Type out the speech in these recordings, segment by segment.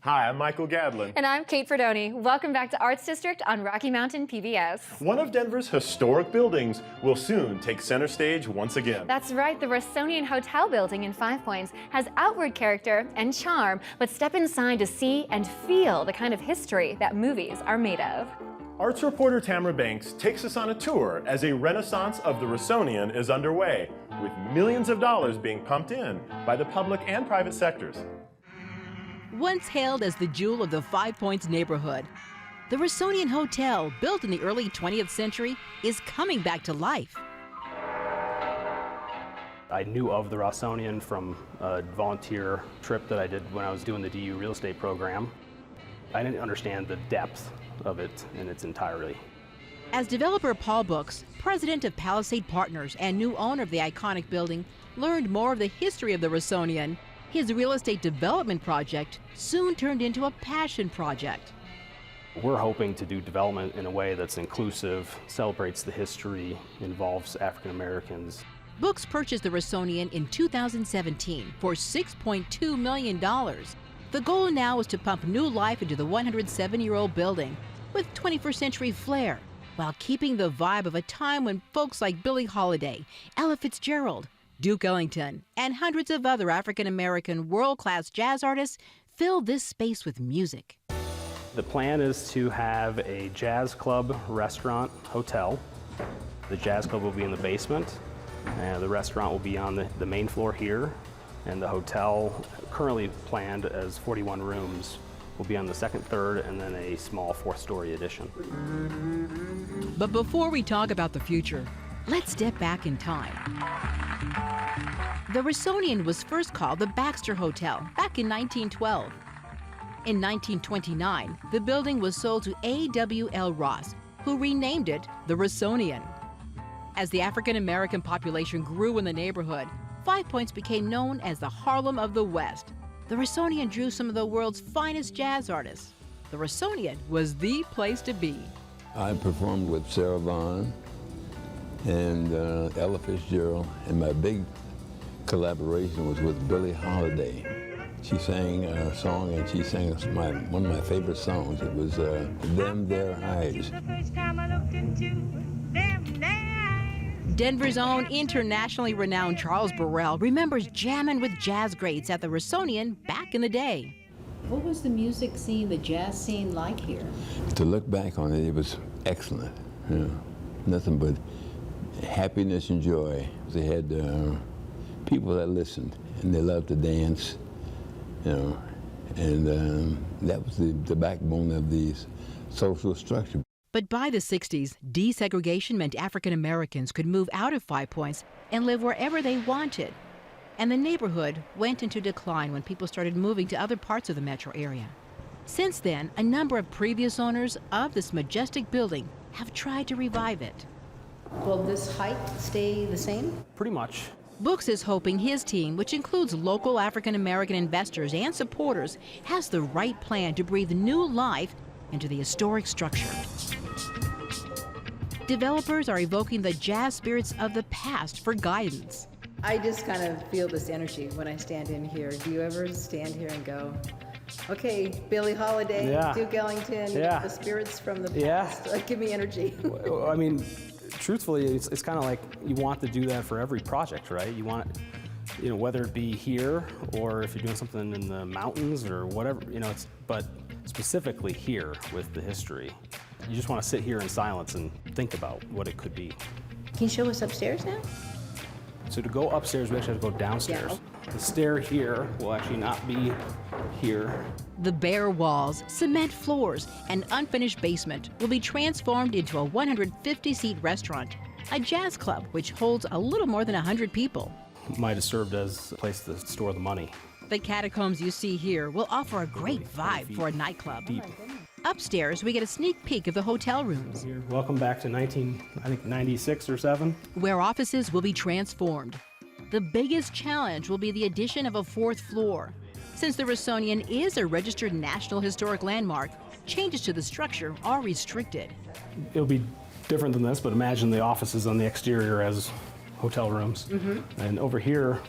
Hi, I'm Michael Gadlin. And I'm Kate Fredoni. Welcome back to Arts District on Rocky Mountain PBS. One of Denver's historic buildings will soon take center stage once again. That's right, the Rossonian Hotel building in Five Points has outward character and charm, but step inside to see and feel the kind of history that movies are made of. Arts reporter Tamara Banks takes us on a tour as a renaissance of the Rossonian is underway, with millions of dollars being pumped in by the public and private sectors. Once hailed as the jewel of the Five Points neighborhood, the Rossonian Hotel, built in the early 20th century, is coming back to life. I knew of the Rossonian from a volunteer trip that I did when I was doing the DU real estate program. I didn't understand the depth of it in its entirety. As developer Paul Books, president of Palisade Partners and new owner of the iconic building, learned more of the history of the Rossonian, his real estate development project soon turned into a passion project. We're hoping to do development in a way that's inclusive, celebrates the history, involves African Americans. Books purchased the Rossonian in 2017 for $6.2 million. The goal now is to pump new life into the 107-year-old building with 21st century flair, while keeping the vibe of a time when folks like Billie Holiday, Ella Fitzgerald, Duke Ellington, and hundreds of other African-American world-class jazz artists filled this space with music. The plan is to have a jazz club, restaurant, hotel. The jazz club will be in the basement, and the restaurant will be on the main floor here, and the hotel, currently planned as 41 rooms, will be on the second, third, and then a small fourth-story addition. But before we talk about the future, let's step back in time. The Rossonian was first called the Baxter Hotel back in 1912. In 1929, the building was sold to A.W.L. Ross, who renamed it the Rossonian. As the African-American population grew in the neighborhood, Five Points became known as the Harlem of the West. The Rossonian drew some of the world's finest jazz artists. The Rossonian was the place to be. I performed with Sarah Vaughan and Ella Fitzgerald, and my big collaboration was with Billie Holiday. She sang a song, and she sang one of my favorite songs. It was Them Their Eyes. Denver's own internationally renowned Charles Burrell remembers jamming with jazz greats at the Rossonian back in the day. What was the music scene, the jazz scene like here? To look back on it, it was excellent. You know, nothing but happiness and joy. They had people that listened, and they loved to dance, you know, and that was the backbone of the social structure. But by the 60s, desegregation meant African Americans could move out of Five Points and live wherever they wanted. And the neighborhood went into decline when people started moving to other parts of the metro area. Since then, a number of previous owners of this majestic building have tried to revive it. Will this height stay the same? Pretty much. Books is hoping his team, which includes local African American investors and supporters, has the right plan to breathe new life into the historic structure. Developers are evoking the jazz spirits of the past for guidance. I just kind of feel this energy when I stand in here. Do you ever stand here and go, okay, Billie Holiday, Yeah. Duke Ellington, Yeah. the spirits from the Yeah. past, like, give me energy. I mean, truthfully, it's kind of like you want to do that for every project, right? You want, you know, whether it be here or if you're doing something in the mountains or whatever, you know, but specifically here with the history. You just want to sit here in silence and think about what it could be. Can you show us upstairs now? So to go upstairs, we actually have to go downstairs. Yeah. The stair here will actually not be here. The bare walls, cement floors, and unfinished basement will be transformed into a 150-seat restaurant, a jazz club which holds a little more than 100 people. Might have served as a place to store the money. The catacombs you see here will offer a great vibe for a nightclub. Deep. Upstairs, we get a sneak peek of the hotel rooms, Welcome back to 96 or 7. where offices will be transformed. The biggest challenge will be the addition of a fourth floor. Since the Rossonian is a registered National Historic Landmark, changes to the structure are restricted. It'll be different than this, but imagine the offices on the exterior as hotel rooms. And over here,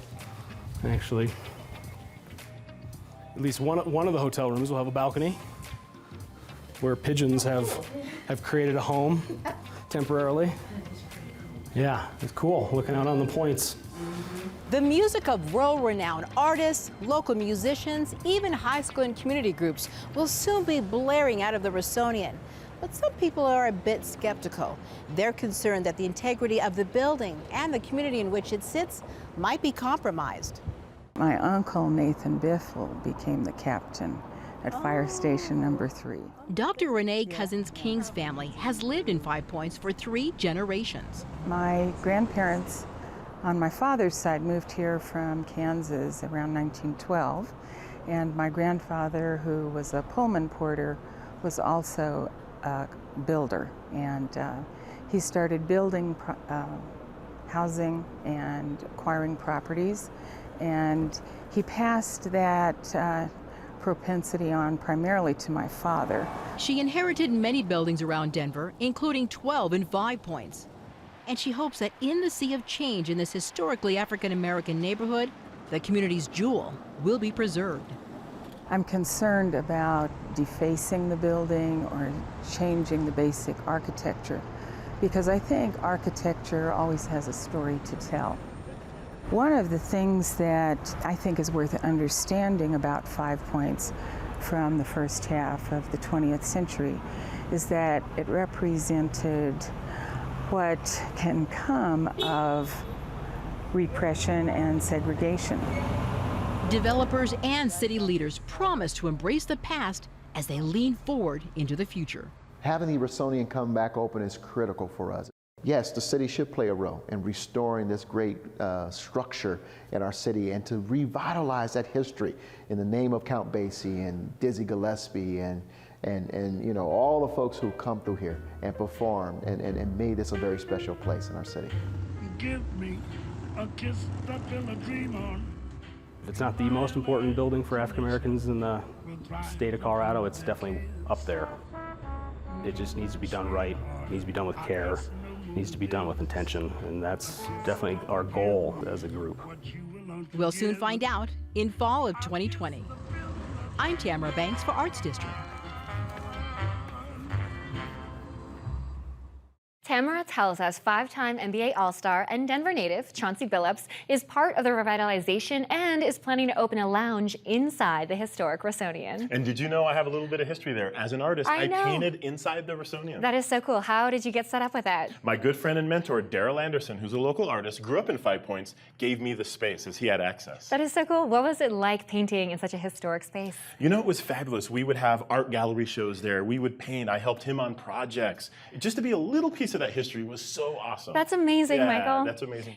actually, At least one of the hotel rooms will have a balcony where pigeons have created a home temporarily. Yeah, it's cool looking out on the points. The music of world-renowned artists, local musicians, even high school and community groups will soon be blaring out of the Rossonian. But some people are a bit skeptical. They're concerned that the integrity of the building and the community in which it sits might be compromised. My uncle, Nathan Biffle, became the captain at Fire Station number 3. Dr. Renee Cousins-King's family has lived in Five Points for 3 generations. My grandparents on my father's side moved here from Kansas around 1912, and my grandfather, who was a Pullman porter, was also a builder, and he started building housing and acquiring properties, and he passed that propensity on primarily to my father. She inherited many buildings around Denver, including 12 in Five Points. And she hopes that in the sea of change in this historically African-American neighborhood, the community's jewel will be preserved. I'm concerned about defacing the building or changing the basic architecture, because I think architecture always has a story to tell. One of the things that I think is worth understanding about Five Points from the first half of the 20th century is that it represented what can come of repression and segregation. Developers and city leaders promise to embrace the past as they lean forward into the future. Having the Rossonian come back open is critical for us. Yes, the city should play a role in restoring this great structure in our city and to revitalize that history in the name of Count Basie and Dizzy Gillespie and you know, all the folks who come through here and performed and made this a very special place in our city. Give me a kiss to fill a dream on. If it's not the most important building for African Americans in the state of Colorado, it's definitely up there. It just needs to be done right, it needs to be done with care, it needs to be done with intention, and that's definitely our goal as a group. We'll soon find out in fall of 2020. I'm Tamara Banks for Arts District. Tamara tells us 5-time NBA All-Star and Denver native Chauncey Billups is part of the revitalization and is planning to open a lounge inside the historic Rossonian. And did you know I have a little bit of history there? As an artist, I know. painted inside the Rossonian. That is so cool. How did you get set up with that? My good friend and mentor, Daryl Anderson, who's a local artist, grew up in Five Points, gave me the space as he had access. That is so cool. What was it like painting in such a historic space? You know, it was fabulous. We would have art gallery shows there. We would paint. I helped him on projects. Just to be a little piece of that history was so awesome. That's amazing, yeah, Michael. That's amazing.